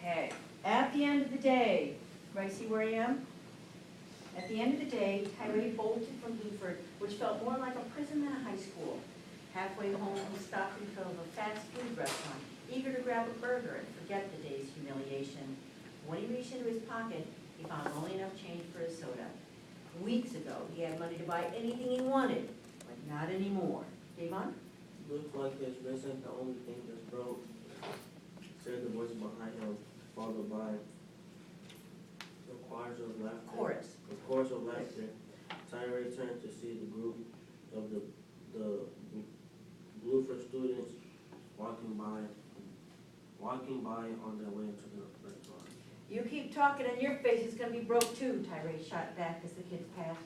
Okay, at the end of the day, right, see where I am? At the end of the day, Tyree bolted from Buford, which felt more like a prison than a high school. Halfway home, he stopped in front of a fast food restaurant, eager to grab a burger and forget the day's humiliation. When he reached into his pocket, he found only enough change for his soda. Weeks ago, he had money to buy anything he wanted, but not anymore. Devon? Looks like his wrist ain't the only thing that's broke, said the voice behind him, followed by the chorus of laughter. Chorus. The chorus of laughter. Tyree turned to see the group of the Blueford students walking by on their way into the restaurant. You keep talking and your face is gonna be broke too, Tyree shot back as the kids passed.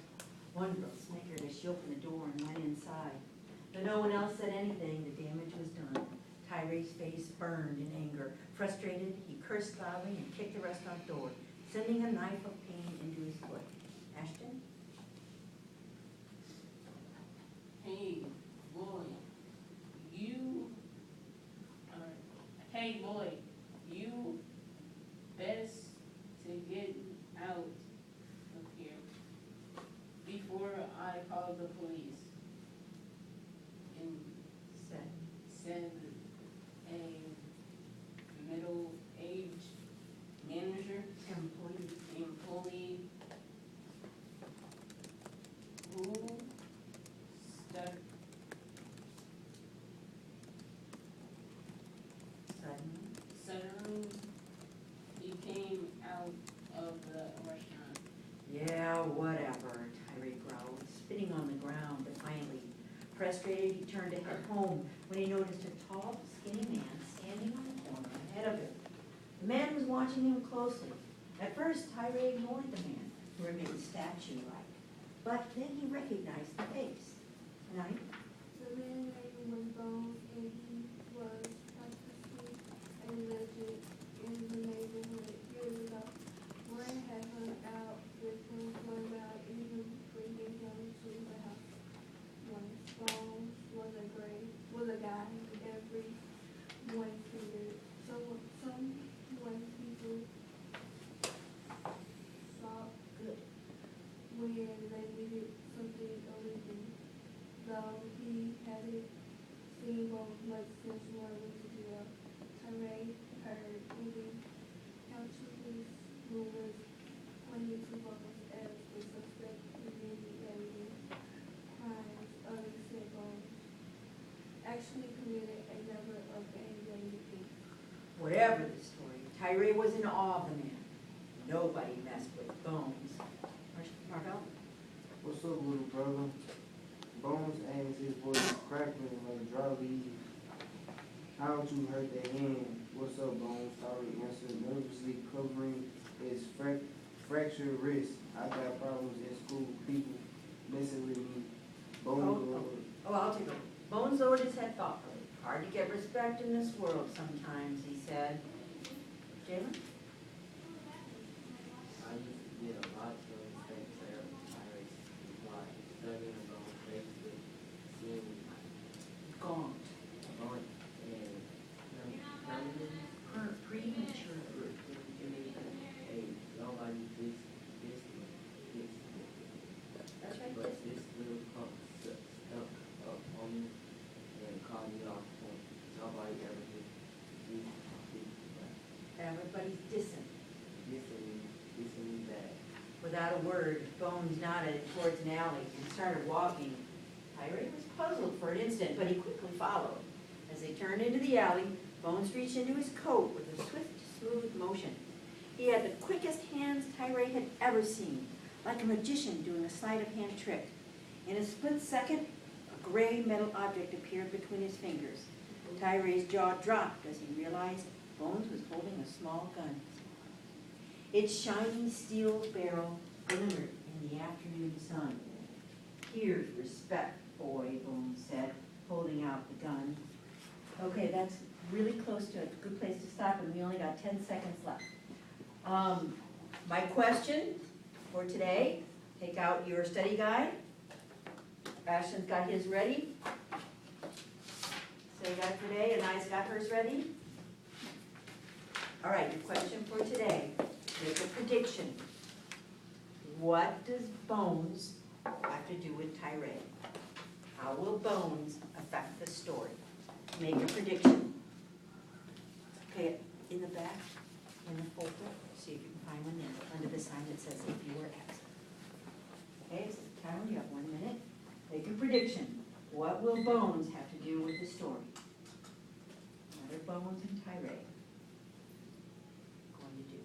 One girl snickered as she opened the door and went inside. Though no one else said anything, the damage was done. Tyree's face burned in anger. Frustrated, he cursed loudly and kicked the restaurant door, sending a knife of pain into his foot. Ashton? Hey, boy, hey, boy, you best to get out of here before I call the police. And said a middle-aged manager, employee who suddenly he came out of the restaurant. Yeah, whatever, Tyree growled, spitting on the ground defiantly. Frustrated, he turned to head home when he noticed a tall, skinny man standing on the corner ahead of him. The man was watching him closely. At first, Tyree ignored the man, who remained statue-like. But then he recognized the face. Tonight, The man's name was Bones, and he was practically a legend in the neighborhood years ago. Word had hung out with him for about even bringing him to the house. Bones was a guy everyone figured. Some white people saw good when they needed something illegal. Though he hadn't seen Bones much since one week ago, Tyree heard any countless rumors pointing to Bones as the suspect in many evident crimes. Others said Bones actually committed a number of gang-related things. whatever the story, Tyree was in awe of the man. Nobody messed with Bones. Marvell? What's up, little brother? Bones asked, his voice crackling like dry leaves. How'd you hurt that hand? What's up, Bones? Tyree answered, nervously covering his fractured wrist. I got problems in school, people messing with me. Bones I'll take it. Bones lowered his head thoughtfully. Hard to get respect in this world sometimes, he said. Jalen? I used to get a lot of respect there. Tyree's replied, studying about Facebook, seeing Gaunt. Gaunt and permanent. Premature. Hey, nobody this. That's right. But this little punk stuck up on me and called me off point. Nobody ever did this. Everybody's dissing. Dissing me bad. Without a word, Bones nodded towards an alley and started walking. Tyree was puzzled for an instant, but he quickly followed. As they turned into the alley, Bones reached into his coat with a swift, smooth motion. He had the quickest hands Tyree had ever seen, like a magician doing a sleight-of-hand trick. In a split second, a gray metal object appeared between his fingers. Tyree's jaw dropped as he realized Bones was holding a small gun. Its shiny steel barrel glimmered in the afternoon sun. "Here's respect, boy," Bones said, holding out the gun. Okay, that's really close to a good place to stop, and we only got 10 seconds left. My question for today, take out your study guide. Ashton's got his ready. Study guide for today, and I's got hers ready. All right, your question for today, make a prediction. What does Bones have to do with Tyree? How will Bones affect the story? Make a prediction. Okay, in the back, in the folder, see if you can find one there, under the sign that says if you were absent. Okay, so Karen, you have 1 minute. Make a prediction. What will Bones have to do with the story? What are Bones and Tyree going to do?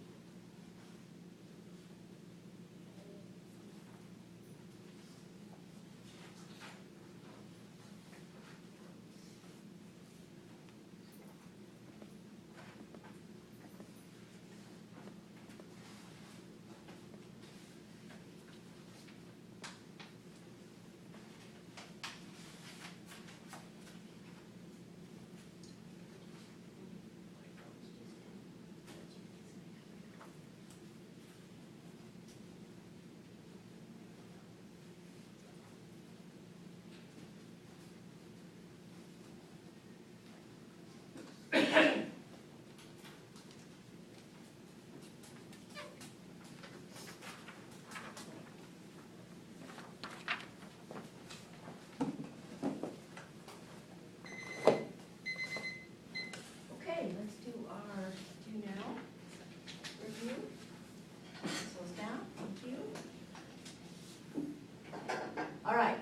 Okay, let's do our do now review. Pencils down, thank you. All right,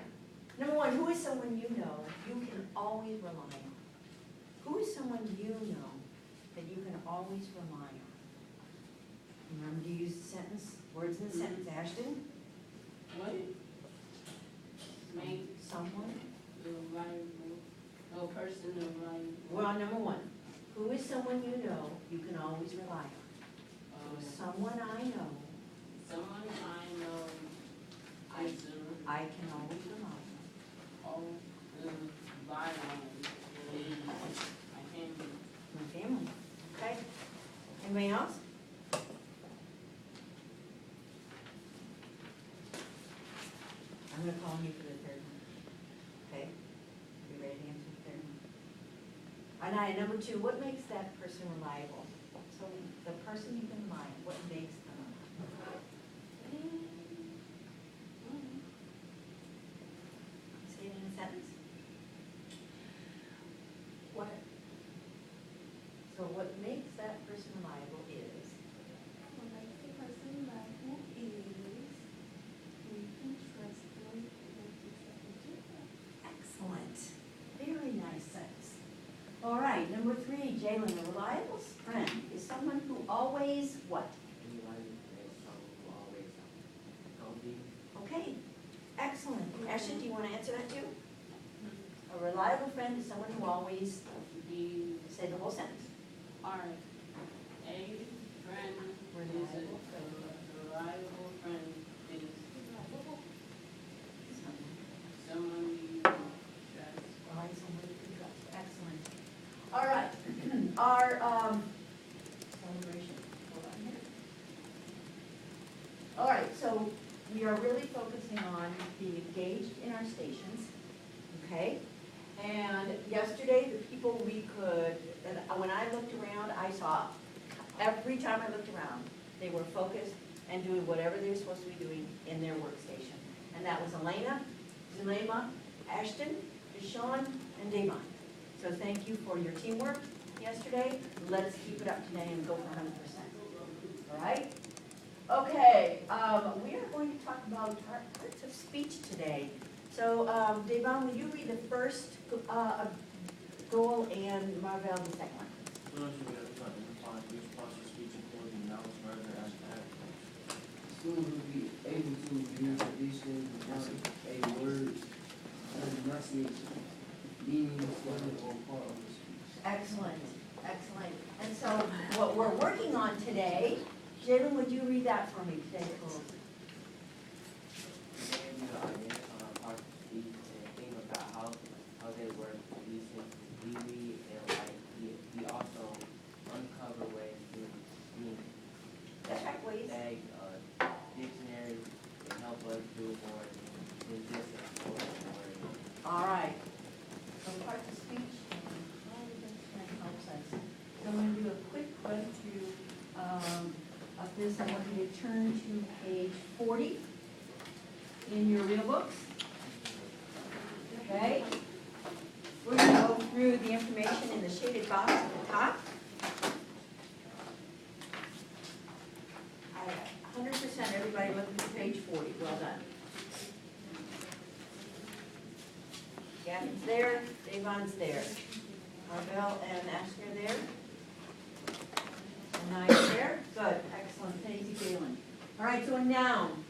number one, who is someone you know you can always rely on? Who is someone you know that you can always rely on? Remember to use the sentence, words in the sentence. Ashton, What? Make someone. the reliable, no person reliable. We're on number one. Who is someone you know you can always rely on? Someone I know Someone I know is I can always rely on. all the violence I can be. My family, okay? Anybody else? I'm gonna call on you for the third one, okay? You ready to answer the third one? And number two, what makes that person reliable? So the person you can rely on, what makes them reliable? Say it in a sentence. What? So what makes that person reliable is? What makes the person reliable is we can trust them and do something different. Excellent. Very nice sentence. All right, number three, Jalen, a reliable friend is someone who always what? Anybody that's someone who always don't be. Okay, excellent. Ashton, do you want to answer that too? A reliable friend is someone who always, Be say the whole sentence. our a friend Reliable friend. a reliable friend is someone you trust. Reliable, someone you can trust. Excellent. All right, our celebration. Hold on here. All right, so we are really focusing on being engaged in our stations, okay? And yesterday, the people we could, and when I looked around, I saw, every time I looked around, they were focused and doing whatever they were supposed to be doing in their workstation. And that was Elena, Zulema, Ashton, Deshawn, and Davon. So thank you for your teamwork yesterday. Let us keep it up today and go for 100%. All right? Okay, we are going to talk about parts of speech today. So, Devon, will you read the first goal and Marvell the second one? Students will be responsible to speech including nouns, verbs, and adjectives. Students will be able to use additions, a word, enunciation, meaning, word, or part of the speech. Excellent, excellent. And so what we're working on today, Jalen, would you read that for me, today's goals? Today we will identify parts of speech and think about how they work to listen, we read, and write. We also uncover ways to meaning. That's right, ways. Dictionaries can help us do more than just explore words. All right. So parts of speech and how the dictionary helps us. So I'm going to do a quick run through this, I want you to turn to page 40 in your real books. Okay? We're going to go through the information in the shaded box at the top. 100% everybody looking at page 40. Well done. Gavin's there, Davon's there. Marvell and Ashley are there. And Nia's there. Good, excellent. Thank you, Galen. All right, so a noun.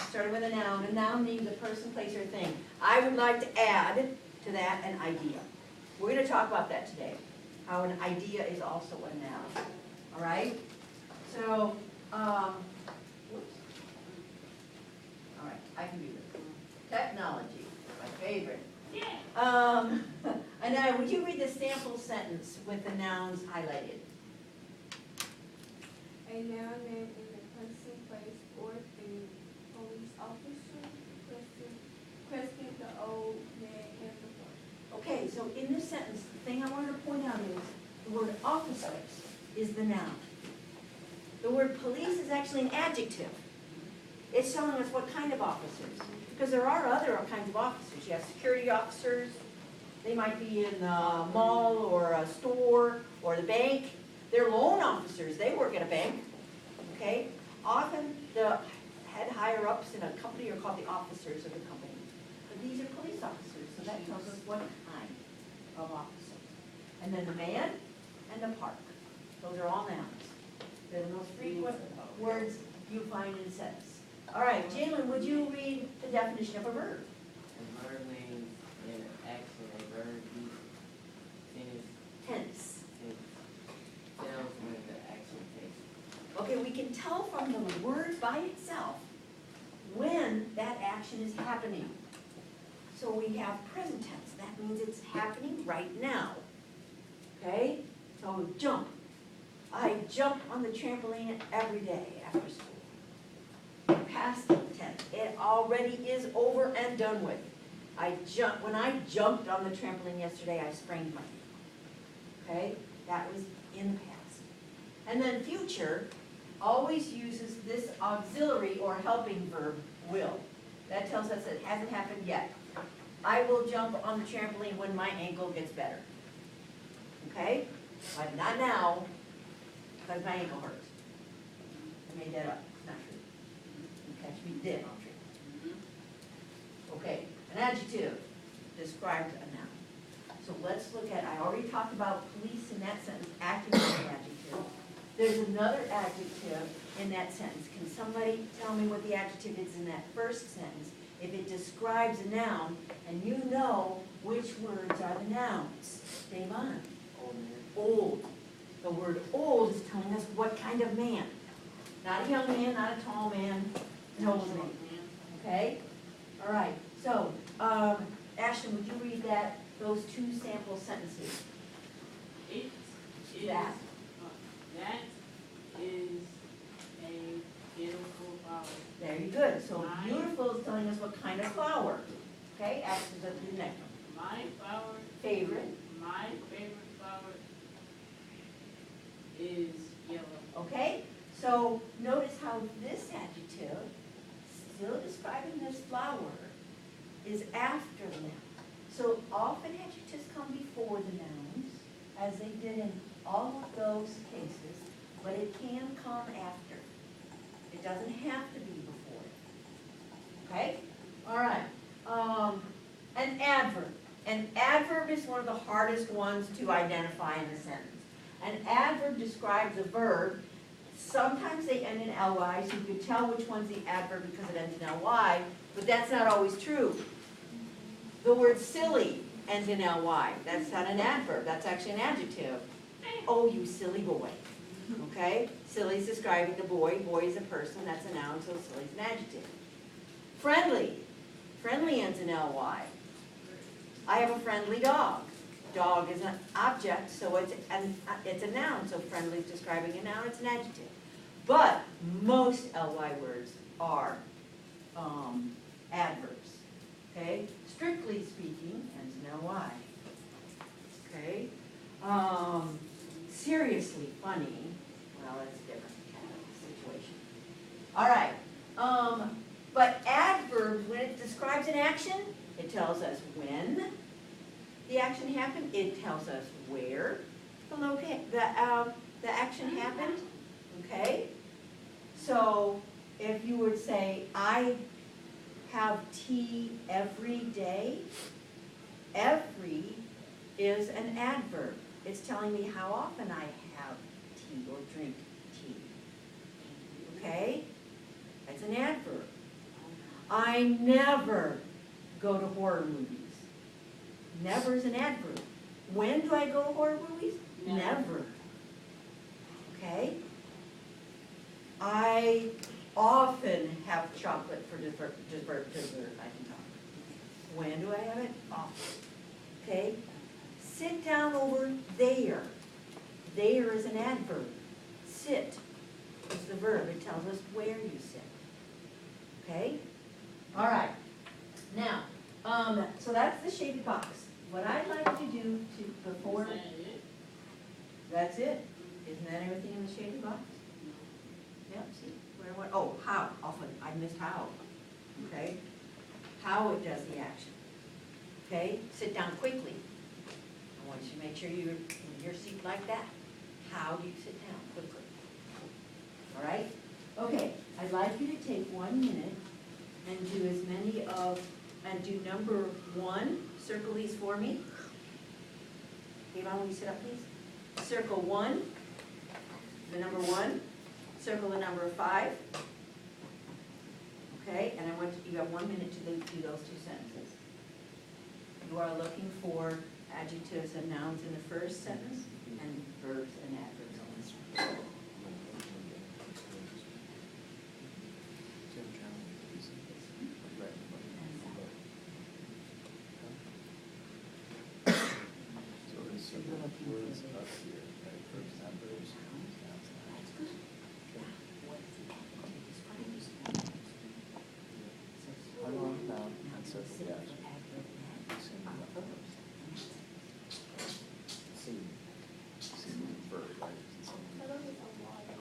Starting with a noun. A noun means a person, place, or thing. I would like to add to that an idea. We're going to talk about that today. How an idea is also a noun. All right? So, whoops. All right, I can do this. Technology, my favorite. And now, would you read the sample sentence with the nouns highlighted? A noun name is a person, place, or thing. Police officer, question the old man and the boy. Okay, so in this sentence, the thing I wanted to point out is the word officers is the noun. The word police is actually an adjective. It's telling us what kind of officers. Because there are other kinds of officers. You have security officers. They might be in a mall or a store or the bank. They're loan officers. They work at a bank. Okay? Often the head higher ups in a company are called the officers of the company. But these are police officers, so that tells us what kind of officer. And then the man and the park. Those are all nouns. They're the most frequent words you find in a sentence. All right, Jalen, would you read the definition of a verb? A verb means an action, a verb means Tense. tells when the action takes. Okay, we can tell from the word by itself when that action is happening. So we have present tense. That means it's happening right now. Okay? So jump. I jump on the trampoline every day after school. Past tense. It already is over and done with. When I jumped on the trampoline yesterday, I sprained my ankle. Okay? That was in the past. And then future always uses this auxiliary or helping verb, will. That tells us it hasn't happened yet. I will jump on the trampoline when my ankle gets better. Okay? But not now, because my ankle hurts. I made that up. It's not true. You catch me dead on true. Okay, an adjective describes a noun. So let's look at, I already talked about police in that sentence, acting as an adjective. There's another adjective in that sentence. Can somebody tell me what the adjective is in that first sentence? If it describes a noun, and you know which words are the nouns. Damon. Old man. Old. The word old is telling us what kind of man. Not a young man, not a tall man, an old man. Okay? All right. So, Ashton, would you read those two sample sentences? It is, That. that is a beautiful flower. Very good. So beautiful is telling us what kind of flower. Okay, Ashton's up to the next one. My flower, Favorite. my favorite flower is yellow. Okay, so notice how this adjective, still describing this flower, is after the noun. So often adjectives come before the nouns, as they did in all of those cases, but it can come after. It doesn't have to be before it. Okay? All right. An adverb. An adverb is one of the hardest ones to identify in a sentence. An adverb describes a verb. Sometimes they end in ly, so you can tell which one's the adverb because it ends in ly, but that's not always true. The word silly ends in ly. That's not an adverb. That's actually an adjective. Oh, you silly boy. Okay? Silly is describing the boy. Boy is a person. That's a noun, so silly is an adjective. Friendly. Friendly ends in ly. I have a friendly dog. Dog is an object, so it's a noun. So friendly is describing a noun. It's an adjective. But most ly words are adverbs. Okay? Strictly speaking ends in ly. Okay? Seriously funny. Well, that's a different kind of situation. All right, but adverbs, when it describes an action, it tells us when the action happened, it tells us where the action happened, okay? So if you would say, I have tea every day, every is an adverb. It's telling me how often I have tea or drink tea, okay? That's an adverb. I never go to horror movies. Never is an adverb. When do I go to horror movies? Never. Okay? I often have chocolate for dessert. I can talk. When do I have it? Often. Okay? Sit down over there. There is an adverb. Sit is the verb. It tells us where you sit. Okay? All right. Now, so that's the shaded box. What I'd like to do before, that's it. Isn't that everything in the shaded box? Yep, see, where, what, oh, how, often, I missed how, okay? How it does the action, okay? Sit down quickly. I want you to make sure you're in your seat like that. How do you sit down quickly? All right? Okay, I'd like you to take 1 minute and do as many of, and do number 1, circle these for me. Yvonne, will you sit up, please? Circle 1, the number 1, circle the number 5. Okay, and I want you have 1 minute to do those 2 sentences. You are looking for adjectives and nouns in the first sentence, and verbs and adverbs on this one.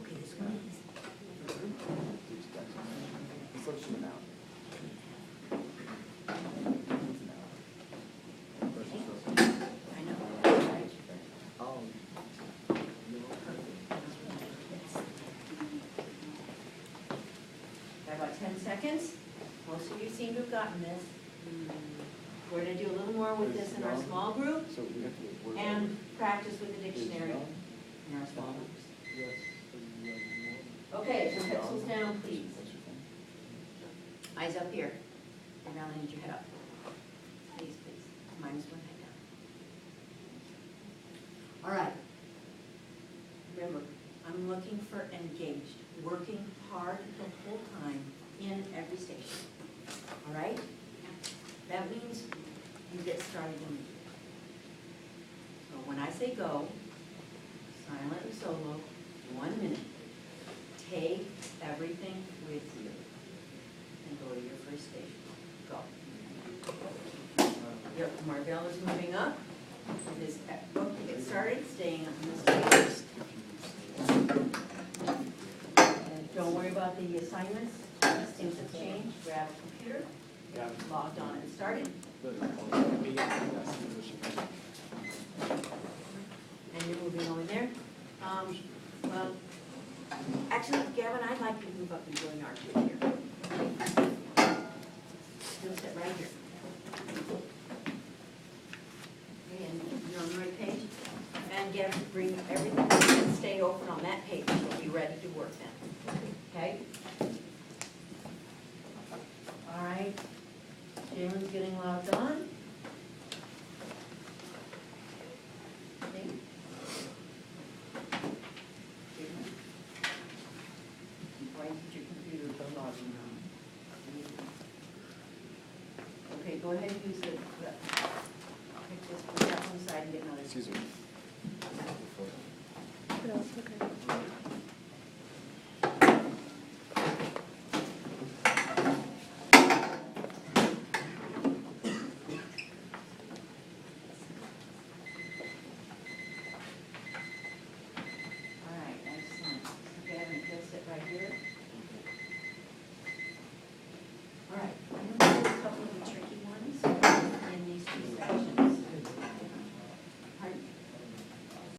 Okay, this one I know. Got about 10 seconds. Most of you seem to have gotten this. We're gonna do a little more with this in our small group and practice with the dictionary in our small groups. Okay, so pencils down, please. Eyes up here. And now I need your head up. Please, please. Minus 1 head down. All right. Remember, I'm looking for engaged, working hard the whole time in every station. All right? That means you get started immediately. So when I say go, silent and solo, 1 minute. Take everything with you and go to your first station. Go. Yep, Marvell is moving up with his book to get started, staying on the stage. And don't worry about the assignments. Things have changed. Grab a computer, logged on and started. And you're moving over there. Well, actually, Gavin, I'd like you to move up and join our group here. You'll sit right here. Okay, and you're on the right page. And Gavin, bring everything and stay open on that page. You'll be ready to work then. Okay? All right. Jalen's getting logged on. Okay. Why did your computer go logging on? Okay, go ahead and use the pick this, put that one side and get another. Excuse me. No, it's okay.